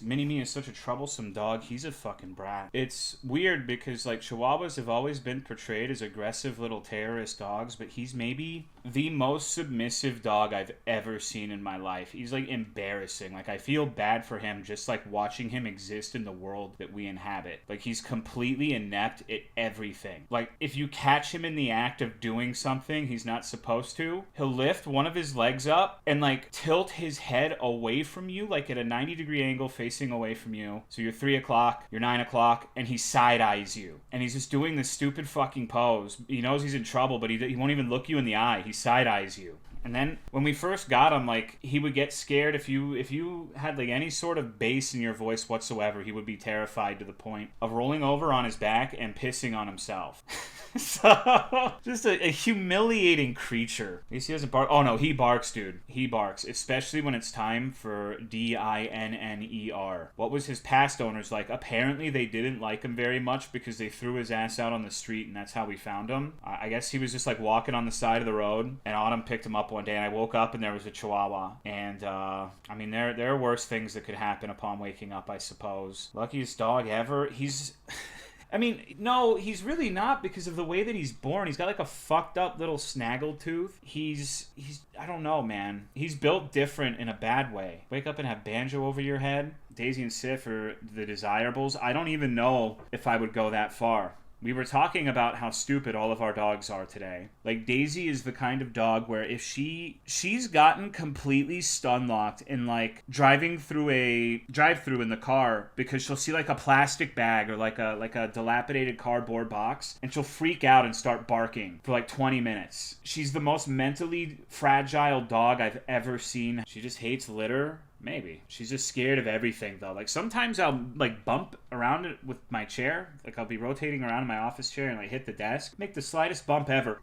Mini-Me is such a troublesome dog. He's a fucking brat. It's weird because, like, Chihuahuas have always been portrayed as aggressive little terrorist dogs, but he's maybe the most submissive dog I've ever seen in my life. He's, like, embarrassing. Like, I feel bad for him just, like, watching him exist in the world that we inhabit. Like, he's completely inept at everything. Like, if you catch him in the act of doing something he's not supposed to, he'll lift one of his legs up and, like, tilt his head away from you, like, at a 90-degree angle facing away from you. So you're 3 o'clock, you're 9 o'clock, and he side-eyes you. And he's just doing this stupid fucking pose. He knows he's in trouble, but he won't even look you in the eye. He side-eyes you. And then when we first got him, like, he would get scared if you had, like, any sort of bass in your voice whatsoever. He would be terrified to the point of rolling over on his back and pissing on himself. So, just a humiliating creature. At least he doesn't bark. Oh no, he barks, dude. He barks, especially when it's time for dinner. What was his past owners like? Apparently they didn't like him very much because they threw his ass out on the street, and that's how we found him. I guess he was just, like, walking on the side of the road, and Autumn picked him up one day, and I woke up and there was a Chihuahua. And I mean, there are worse things that could happen upon waking up, I suppose. Luckiest dog ever. He's I mean, no, he's really not, because of the way that he's born. He's got, like, a fucked up little snaggletooth. He's I don't know, man. He's built different in a bad way. Wake up and have Banjo over your head. Daisy and Sif are the desirables. I don't even know if I would go that far. We were talking about how stupid all of our dogs are today. Like, Daisy is the kind of dog where if she's gotten completely stun-locked in, like, driving through a drive-through in the car because she'll see, like, a plastic bag or like a dilapidated cardboard box, and she'll freak out and start barking for like 20 minutes. She's the most mentally fragile dog I've ever seen. She just hates litter. Maybe. She's just scared of everything, though. Like, sometimes I'll, like, bump around it with my chair. Like, I'll be rotating around in my office chair and, like, hit the desk. Make the slightest bump ever.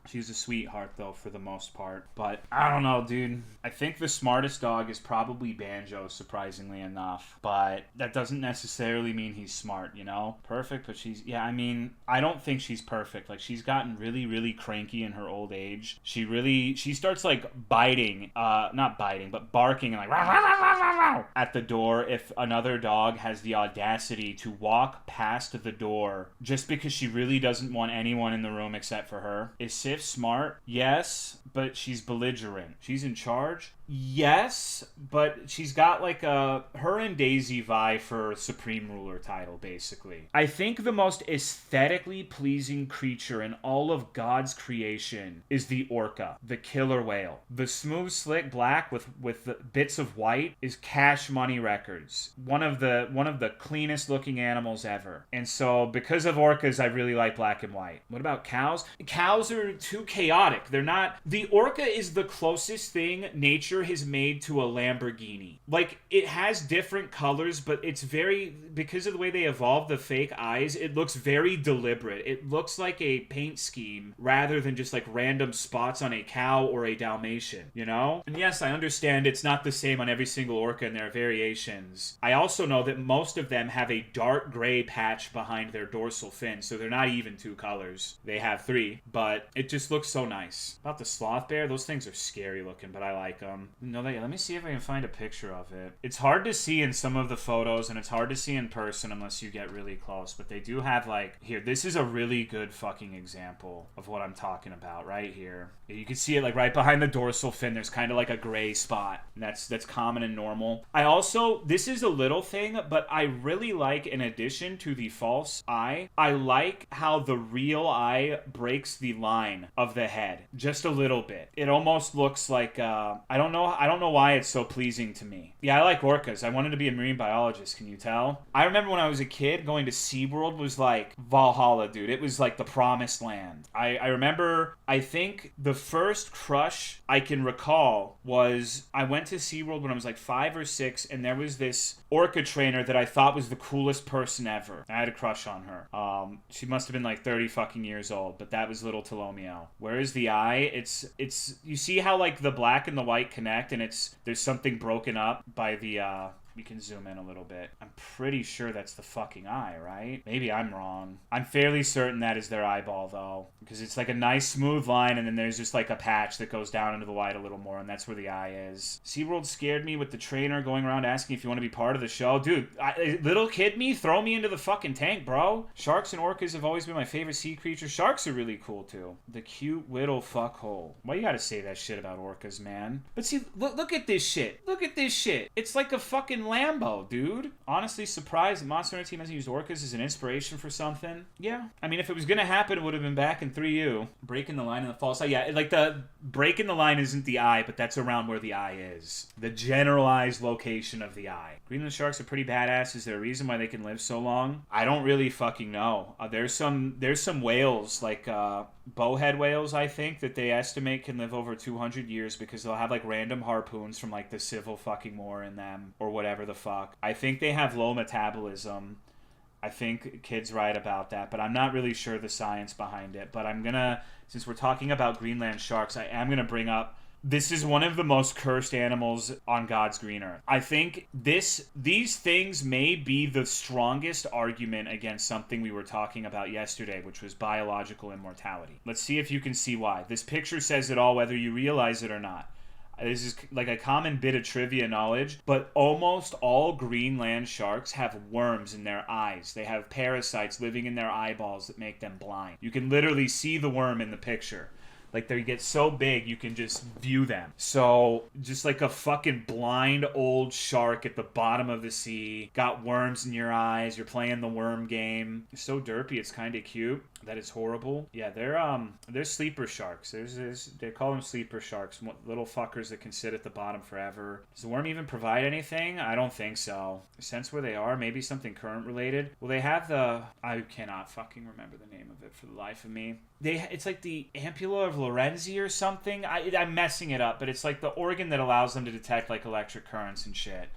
She's a sweetheart, though, for the most part. But, I don't know, dude. I think the smartest dog is probably Banjo, surprisingly enough. But that doesn't necessarily mean he's smart, you know? Perfect, but she's... Yeah, I mean, I don't think she's perfect. Like, she's gotten really, really cranky in her old age. She starts, like, biting, not biting, but barking and, like, rah, rah, rah, rah, rah, at the door if another dog has the audacity to walk past the door just because she really doesn't want anyone in the room except for her. Is Sif smart? Yes, but she's belligerent. She's in charge? Yes, but she's got, like, her and Daisy vie for Supreme Ruler title, basically. I think the most aesthetically pleasing creature in all of God's creation is the orca, the killer whale. The smooth, slick black with the bits of white is Cash Money Records. One of the cleanest looking animals ever. And so, because of orcas, I really like black and white. What about cows? Cows are too chaotic. They're not... The orca is the closest thing nature has made to a Lamborghini. Like, it has different colors, but it's very... Because of the way they evolved the fake eyes, it looks very deliberate. It looks like a paint scheme rather than just, like, random spots on a cow or a Dalmatian, you know? And yes, I understand it's not the same on every single orca and there are variations. I also know that most of them have a dark gray patch behind their dorsal fin, so they're not even two colors. They have three, but it just looks so nice. About the sloth bear, those things are scary looking, but I like them. No, let me see if I can find a picture of it. It's hard to see in some of the photos, and it's hard to see in person unless you get really close, but they do have, like, here, this is a really good fucking example of what I'm talking about right here. You can see it, like, right behind the dorsal fin. There's kind of like a gray spot. And that's common and normal. I also, this is a little thing, but I really like, in addition to the false eye, I like how the real eye breaks the line of the head just a little bit. It almost looks like, I don't know why it's so pleasing to me. Yeah, I like orcas. I wanted to be a marine biologist, can you tell? I remember when I was a kid, going to SeaWorld was like Valhalla, dude. It was like the promised land. I remember, I think the first crush I can recall was I went to SeaWorld when I was like 5 or 6, and there was this orca trainer that I thought was the coolest person ever. I had a crush on her. She must have been like 30 fucking years old, but that was little Tolomeo. Where is the eye? It's you see how, like, the black and the white connect, and there's something broken up by the We can zoom in a little bit. I'm pretty sure that's the fucking eye, right? Maybe I'm wrong. I'm fairly certain that is their eyeball, though. Because it's like a nice smooth line, and then there's just like a patch that goes down into the light a little more, and that's where the eye is. SeaWorld scared me with the trainer going around asking if you want to be part of the show. Dude, little kid me, throw me into the fucking tank, bro. Sharks and orcas have always been my favorite sea creatures. Sharks are really cool, too. The cute little fuckhole. Why you gotta say that shit about orcas, man? But see, look at this shit. Look at this shit. It's like a fucking Lambo, dude. Honestly, surprised that Monster Hunter Team hasn't used orcas as an inspiration for something. Yeah. I mean, if it was gonna happen, it would have been back in 3U. Breaking the line in the false eye. Yeah, like the breaking the line isn't the eye, but that's around where the eye is. The generalized location of the eye. Greenland sharks are pretty badass. Is there a reason why they can live so long? I don't really fucking know. There's some whales, like bowhead whales, I think, that they estimate can live over 200 years because they'll have like random harpoons from like the Civil fucking War in them or whatever the fuck. I think they have low metabolism. I think Kid's right about that, but I'm not really sure the science behind it. But I'm gonna, since we're talking about Greenland sharks, I am gonna bring up, this is one of the most cursed animals on God's green earth. I think these things may be the strongest argument against something we were talking about yesterday, which was biological immortality. Let's see if you can see why. This picture says it all, whether you realize it or not. This is like a common bit of trivia knowledge, but almost all Greenland sharks have worms in their eyes. They have parasites living in their eyeballs that make them blind. You can literally see the worm in the picture. Like, they get so big, you can just view them. So, just like a fucking blind old shark at the bottom of the sea. Got worms in your eyes. You're playing the worm game. It's so derpy, it's kind of cute. That is horrible. Yeah, they're sleeper sharks. They call them sleeper sharks. Little fuckers that can sit at the bottom forever. Does the worm even provide anything? I don't think so. Sense where they are? Maybe something current related? Well, they have I cannot fucking remember the name of it for the life of me. It's like the ampulla of Lorenzi or something. I'm messing it up, but it's like the organ that allows them to detect like electric currents and shit.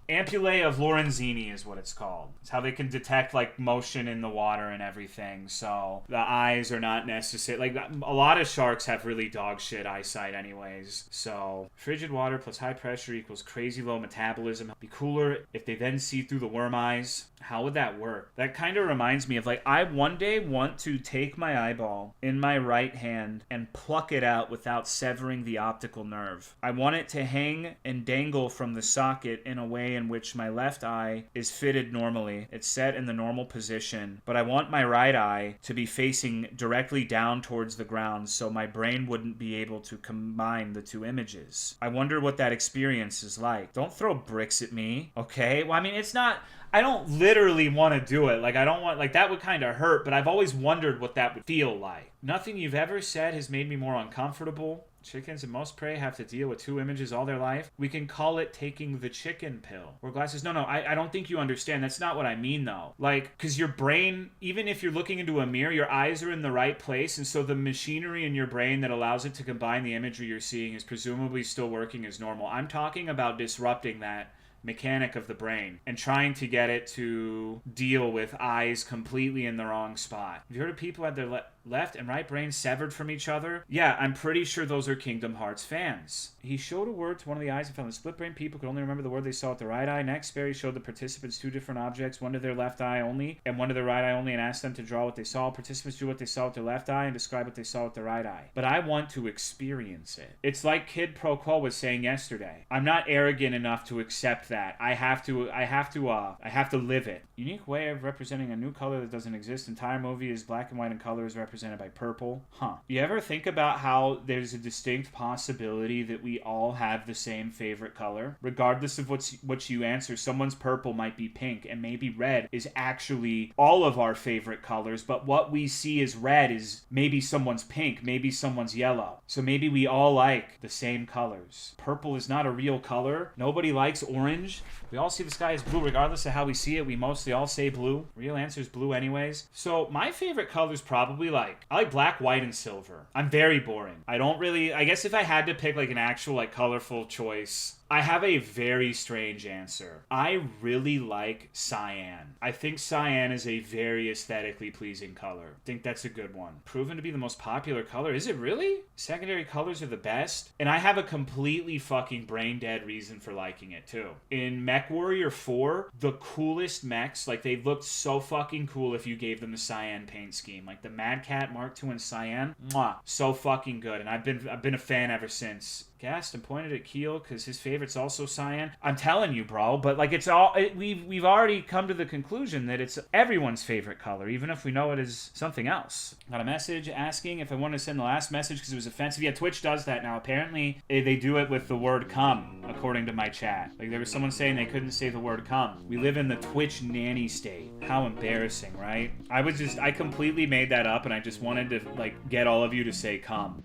Ampullae of Lorenzini is what it's called. It's how they can detect like motion in the water and everything. So the eyes are not necessary. Like, a lot of sharks have really dog shit eyesight anyways. So frigid water plus high pressure equals crazy low metabolism. Be cooler if they then see through the worm eyes. How would that work? That kind of reminds me of, like, I one day want to take my eyeball in my right hand and pluck it out without severing the optical nerve. I want it to hang and dangle from the socket in a way in which my left eye is fitted normally. It's set in the normal position, but I want my right eye to be facing directly down towards the ground so my brain wouldn't be able to combine the two images. I wonder what that experience is like. Don't throw bricks at me, okay? Well, I mean, it's not... I don't literally want to do it. Like, I don't want... Like, that would kind of hurt, but I've always wondered what that would feel like. Nothing you've ever said has made me more uncomfortable. Chickens and most prey have to deal with two images all their life. We can call it taking the chicken pill. Or glasses. No, I don't think you understand. That's not what I mean, though. Like, because your brain, even if you're looking into a mirror, your eyes are in the right place, and so the machinery in your brain that allows it to combine the imagery you're seeing is presumably still working as normal. I'm talking about disrupting that mechanic of the brain and trying to get it to deal with eyes completely in the wrong spot. Have you heard of people who had their left and right brains severed from each other? Yeah, I'm pretty sure those are Kingdom Hearts fans. He showed a word to one of the eyes and found the split brain people could only remember the word they saw with their right eye. Next, Barry showed the participants two different objects, one to their left eye only and one to their right eye only, and asked them to draw what they saw. Participants drew what they saw with their left eye and describe what they saw with their right eye. But I want to experience it. It's like Kid Pro Quo was saying yesterday. I'm not arrogant enough to accept that. I have to live it. Unique way of representing a new color that doesn't exist. Entire movie is black and white, and color is represented by purple. You ever think about how there's a distinct possibility that we all have the same favorite color? Regardless of what you answer, someone's purple might be pink, and maybe red is actually all of our favorite colors, but what we see as red is maybe someone's pink, maybe someone's yellow. So maybe we all like the same colors. Purple is not a real color. Nobody likes orange. We all see the sky as blue regardless of how we see it. We mostly all say blue. Real answer is blue anyways. So my favorite colors probably I like black, white, and silver. I'm very boring. I don't really... I guess if I had to pick like an actual like colorful choice, I have a very strange answer. I really like cyan. I think cyan is a very aesthetically pleasing color. I think that's a good one. Proven to be the most popular color. Is it really? Secondary colors are the best. And I have a completely fucking brain dead reason for liking it too. In MechWarrior 4, the coolest mechs, like they looked so fucking cool if you gave them the cyan paint scheme. Like the Mad Cat Mark II in cyan, mwah, so fucking good. And I've been a fan ever since. Gassed and pointed at Keel because his favorite's also cyan. I'm telling you, bro, but like we've already come to the conclusion that it's everyone's favorite color, even if we know it is something else. Got a message asking if I wanted to send the last message because it was offensive. Yeah, Twitch does that now. Apparently, they do it with the word "come," according to my chat. Like there was someone saying they couldn't say the word "come." We live in the Twitch nanny state. How embarrassing, right? I completely made that up, and I just wanted to like get all of you to say "come."